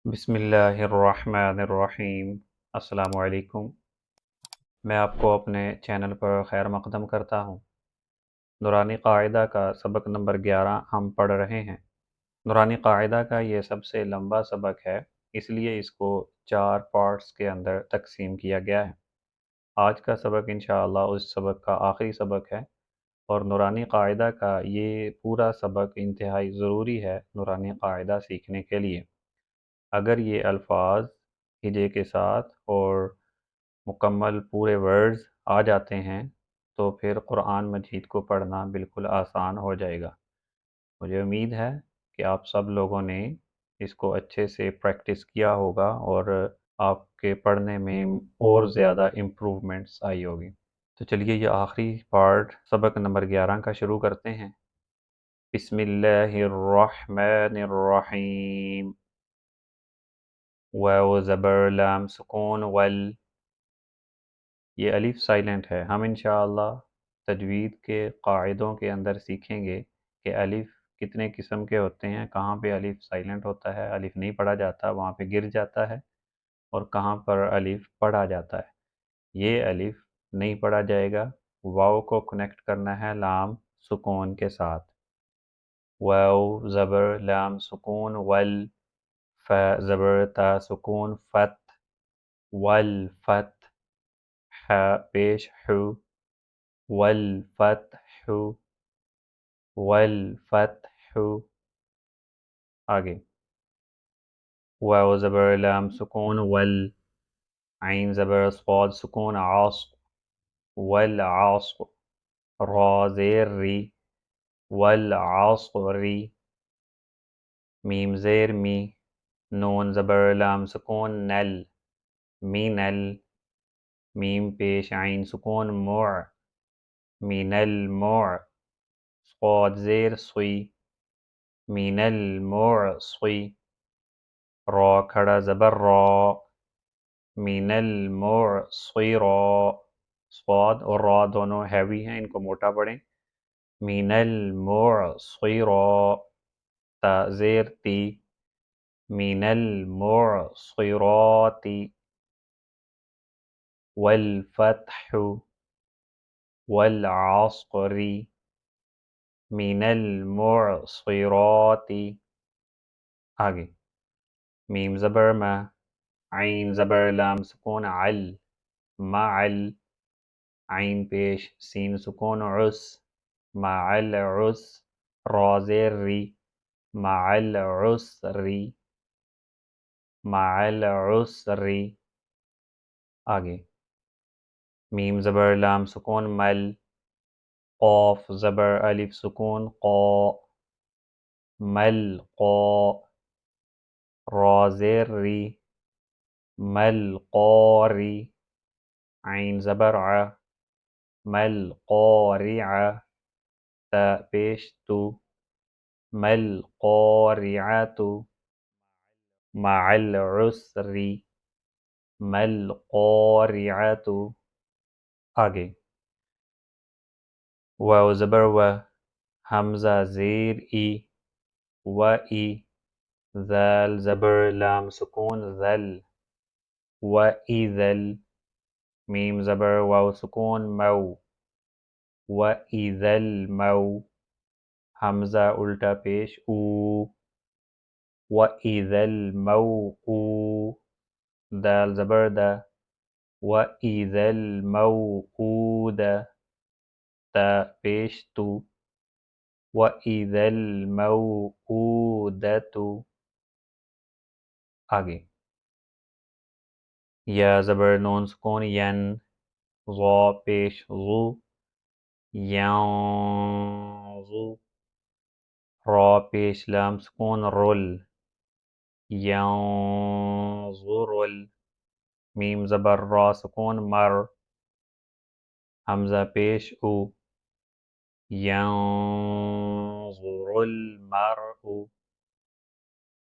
بسم اللہ الرحمن الرحیم۔ السلام علیکم۔ میں آپ کو اپنے چینل پر خیر مقدم کرتا ہوں۔ نورانی قاعدہ کا سبق نمبر 11 ہم پڑھ رہے ہیں۔ نورانی قاعدہ کا یہ سب سے لمبا سبق ہے، اس لیے اس کو 4 پارٹس کے اندر تقسیم کیا گیا ہے۔ آج کا سبق انشاءاللہ اس سبق کا آخری سبق ہے، اور نورانی قاعدہ کا یہ پورا سبق انتہائی ضروری ہے نورانی قاعدہ سیکھنے کے لیے۔ اگر یہ الفاظ ہجے کے ساتھ اور مکمل پورے ورڈز آ جاتے ہیں تو پھر قرآن مجید کو پڑھنا بالکل آسان ہو جائے گا۔ مجھے امید ہے کہ آپ سب لوگوں نے اس کو اچھے سے پریکٹس کیا ہوگا اور آپ کے پڑھنے میں اور زیادہ امپروومنٹس آئی ہوگی۔ تو چلیے یہ آخری پارٹ سبق نمبر 11 کا شروع کرتے ہیں۔ بسم اللہ الرحمن الرحیم۔ واو زبر لام سکون ول، یہ الف سائلنٹ ہے۔ ہم انشاءاللہ تجوید کے قاعدوں کے اندر سیکھیں گے کہ الف کتنے قسم کے ہوتے ہیں، کہاں پہ الف سائلنٹ ہوتا ہے، الف نہیں پڑھا جاتا، وہاں پہ گر جاتا ہے، اور کہاں پر الف پڑھا جاتا ہے۔ یہ الف نہیں پڑھا جائے گا، واو کو کنیکٹ کرنا ہے لام سکون کے ساتھ۔ واو زبر لام سکون ول، ف زبر تا سکون فت، والفت، ح پیش حو، والفتح، والفتح۔ آگے واو زبر لام سکون ول، عین زبر صاد سکون عاص، والعاص، را زیر ری، والعاصری، میم زیر می، نون زبر لام سکون نل، مین ال، میم پیش عین سکون مع، من المع، صاد زیر صی، من المعصی، را کھڑا زبر را، من المعصرا، صاد اور را دونوں ہیوی ہیں، ان کو موٹا پڑھیں۔ من المعصرا، تا زیر تی، من المعصرات، والفتح، والعصر، من المعصرات۔ آگے میم زبر ما، عین زبر لام سکون عل، معل، عین پیش سین سکون عس، مع العس، را زیر ری، مع العسری، مع العسری۔ آگے میم زبر لام سکون مل، قاف زبر الف سکون قا، مل قا، را زیر ری، مل قاری، عین زبر ع، مل قارع، تا پیش تو، مل قارعۃ، مع العسر، مل قارعۃ۔ آگے واو زبر و، حمزہ زیر ای، و ای، ذال زبر لام سکون ذل، و ایذل، میم زبر واو سکون مو، و ایذل مو، حمزہ الٹا پیش او، و ایذل موءو، دال زبر دا، و ایذل موءودہ، تا پیش تو، و ایذل موءودۃ۔ آگے یا زبر نون سکون ین، ضا پیش ضو، ینظو، را پیش لام سکون رل، ینظرل، میم زبر را سکون مر، حمزہ پیش او، ینظر المرء،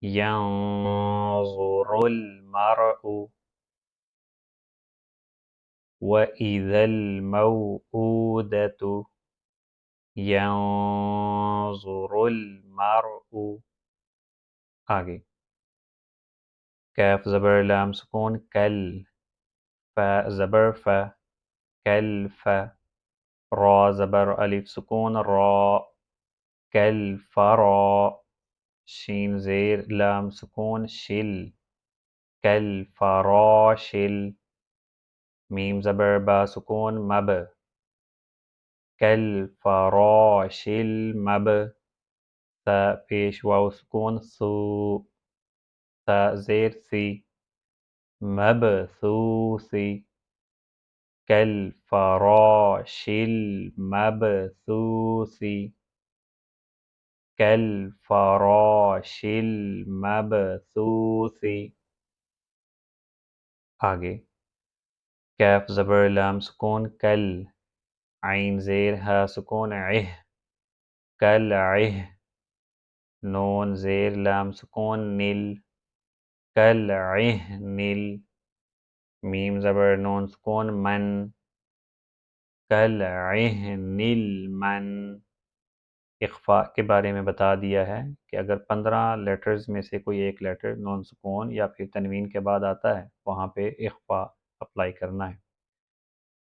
ینظر المرء، وَإِذَا الْمَوْءُودَةُ يَنظُرُ الْمَرْءُ۔ آگے کیف زبر لام سکون کل، فا زبر فا کل فا، را زبر الف سکون را کل فرا، شین زیر لام سکون شل کل فراشل، میم زبر با سکون مب کل فراشل مب، تا پیش واو سکون ثو، تا زیر سی مبثوثی كالفراش المبثوث كالفراش المبثوث. آگے کیف زبر لام سکون کل، عین زیر ہا سکون عہ کل عہ، نون زیر لام سکون نل کل عہ نل، میم زبر نون سکون من کل عہ نل من. اخفاء کے بارے میں بتا دیا ہے کہ اگر 15 لیٹرز میں سے کوئی ایک لیٹر نون سکون یا پھر تنوین کے بعد آتا ہے وہاں پہ اخفاء اپلائی کرنا ہے.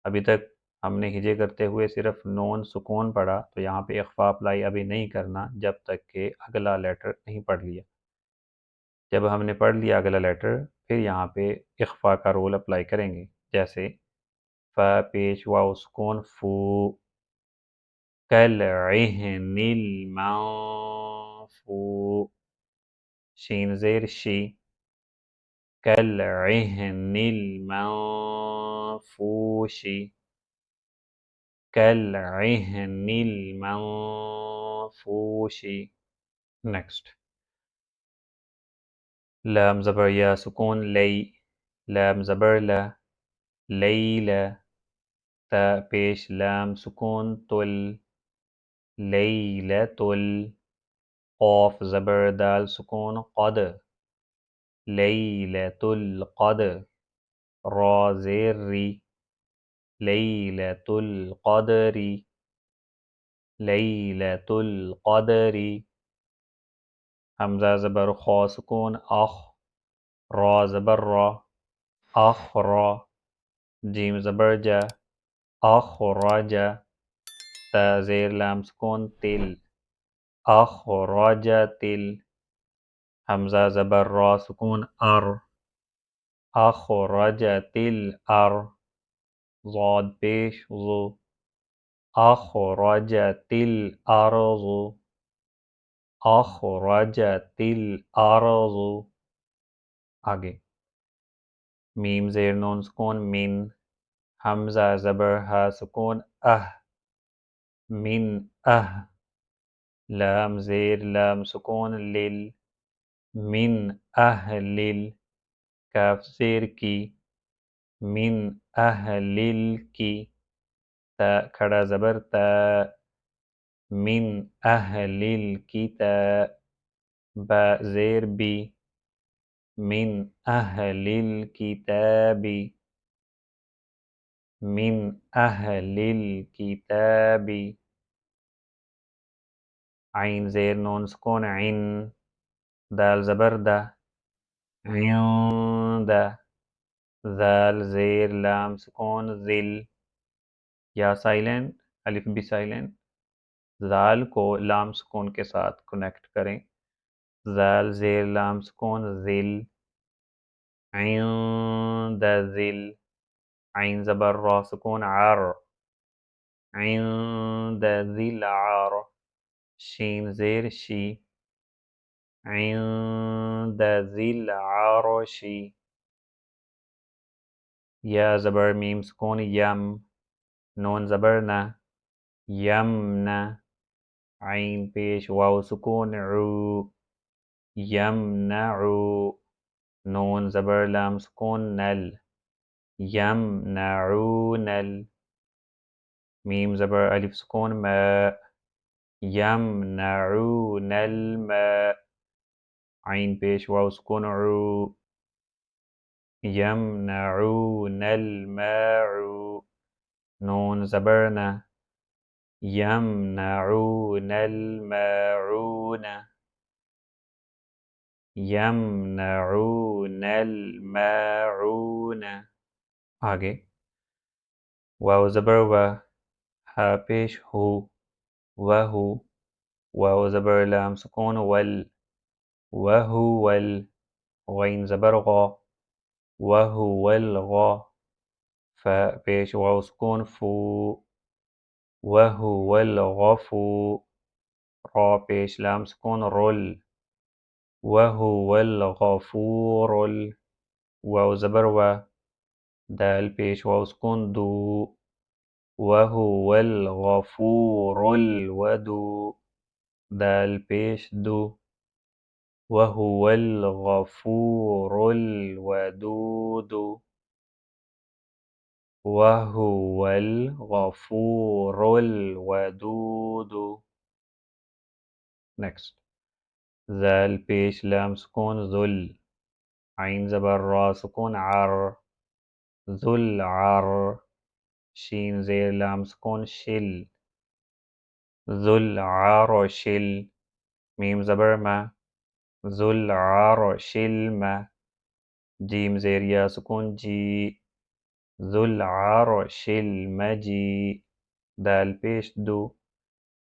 ابھی تک ہم نے ہجے کرتے ہوئے صرف نون سکون پڑھا، تو یہاں پہ اخفاء اپلائی ابھی نہیں کرنا جب تک کہ اگلا لیٹر نہیں پڑھ لیا. جب ہم نے پڑھ لیا اگلا لیٹر پھر یہاں پہ اخفاء کا رول اپلائی کریں گے، جیسے فا پیش واو سکون فو كالعهن المنفو، شين زير شي كالعهن المنفوش كالعهن المنفوش. نیکسٹ لام زبر یا سکون لی، لام زبر لا لیلا، تا پیش لام سکون تل لیلۃ ال، قاف زبر دال سکون قد لیلۃ القدر، را زیر ری لیلۃ القدر لیلۃ القدر، حمزہ زبر خا سکون اخ، را زبر را اخ را، جیم زبر جا اخ راجا، تا زیر لام سکون تل اخ راجا تل، حمزہ زبر را سکون ار اخرجت الار، ضاد پیش ضو اخرجت الارض اخرجت الارض. آگے میم زیر نون سکون من، حمزہ زبر ہا سکون من لام زیر لام سکون لل من لل، کاف زیر کی من کی، تا کھڑا زبر تا من الکتاب، با زیر بی من الکتاب من الکتاب. عین زیر نون سکون عن، دال زبر دا عند، ذال زیر لام سکون ذل، یا سائلنٹ الف بھی سائلنٹ، ذال کو لام سکون کے ساتھ کنیکٹ کریں، ذال زیر لام سکون ذل عند ذل، عین زبر را سکون عر عند ذی العر، شین زیر شی عند ذی العرش، یا زبر میم سکون یم، نون زبر نہ یمنہ، عین پیش واو سکون عو یمنع، نون زبر لام سکون نل یمنعون ال، میم زبر الف سکون ما یمنعون الماء، عین پیش واو سکون عو یمنعون الماء، نون زبر نہ یمنعون الماعون. یمنعون الماعون. آگے واو زبر و، ہا پیش ہو، وہو، واو زبر لام سکون ول، وہو ول، غین زبر غا، وہو الغا، فا پیش واو سکون فو، وہو الغفو، را پیش لام سکون رول، وہو الغفور واو زبر و، دال پیش واو سکون دو، وہو الغفور الودود، دال پیش دو، وہو الغفور الودود، وہو الغفور الودود. نیکسٹ ذال پیش لام سکون ذل، عین زبر را سکون عر، ذل عر، شین زیر لام سکون شل، ذل عرشل، میم زبر ما، ذل عرشل ما، جیم زیر یا سکون جی، ذو العرش المجید، دال پیش دو،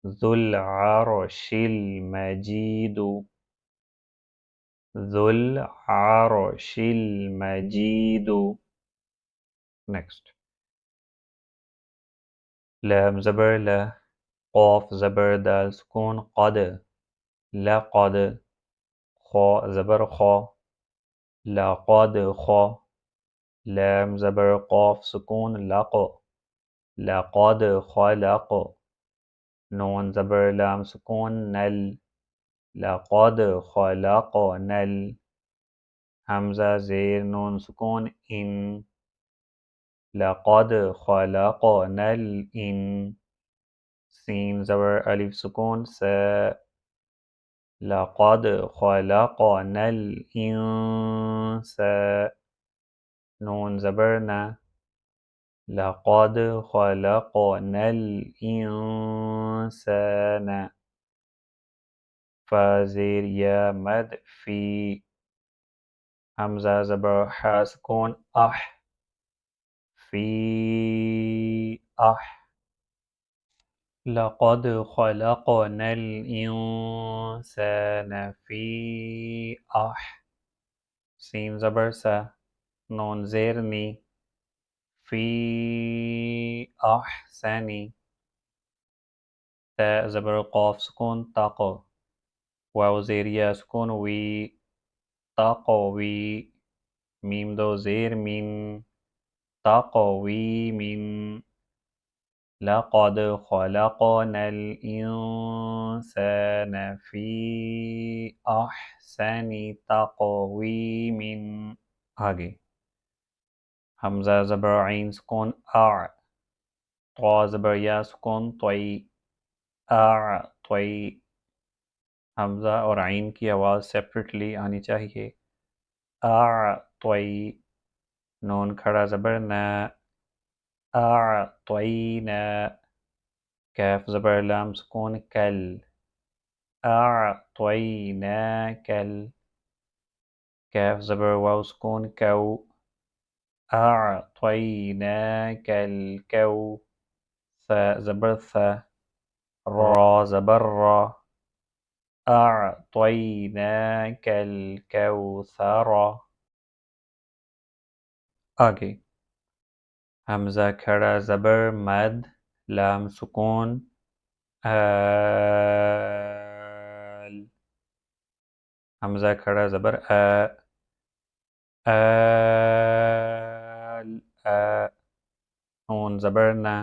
ذو العرش المجید، ذو العرش المجید. نیکسٹ لام زبر لا، قاف زبر دال سکون قد، لقد، خا زبر خا، لقد خا، لام زبر قاف سکون لق، لقد خلق، نون زبر لام سکون نل، لقد خلقنا حمزہ زیر نون سکون ان، لقد خلقنا الان، سین زبر الف سکون سا، لقد خلقنا الانسان، نون زبر نا، لقد خلقنا الانسان، فا زیر یا مد فی، حمزہ زبر حا سکون اح، فی اح، لقد خلقنا الانسان فی اح، سین زبر سا، نون زیر نی، فی احسنی، تا زبر قاف سکون تق، واو زیر یا سکون وی، تقوی، میم دو زیر من، تقوی من، لقد خلقنا الإنسان في أحسن تقويم. آگے حمزہ زبر عین سکون اع، طا زبر یا سکون طی، اعطی، حمزہ اور عین کی آواز سیپریٹلی آنی چاہیے، اعطی، نون کھڑا زبر نا، اعطینا، کاف زبر لام سکون کل، اعطیناکل، کاف زبر واو سکون کو، اعطیناک الکو، ثا زبر ثا، را زبر را، اعطیناک الکوثر. آگے حمزہ کھڑا زبر مد، لام سکون آل، حمزہ کھڑا زبر آل، نون زبر نا،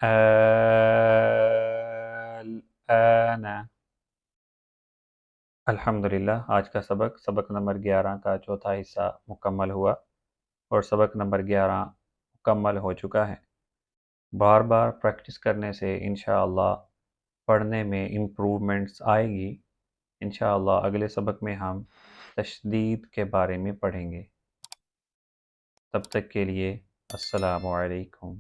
آل آنا. الحمدللہ آج کا سبق نمبر 11 کا چوتھا حصہ مکمل ہوا، اور سبق نمبر 11 مکمل ہو چکا ہے. بار بار پریکٹس کرنے سے انشاءاللہ پڑھنے میں امپرومنٹس آئے گی. انشاءاللہ اگلے سبق میں ہم تشدید کے بارے میں پڑھیں گے. تب تک کے لیے السلام علیکم.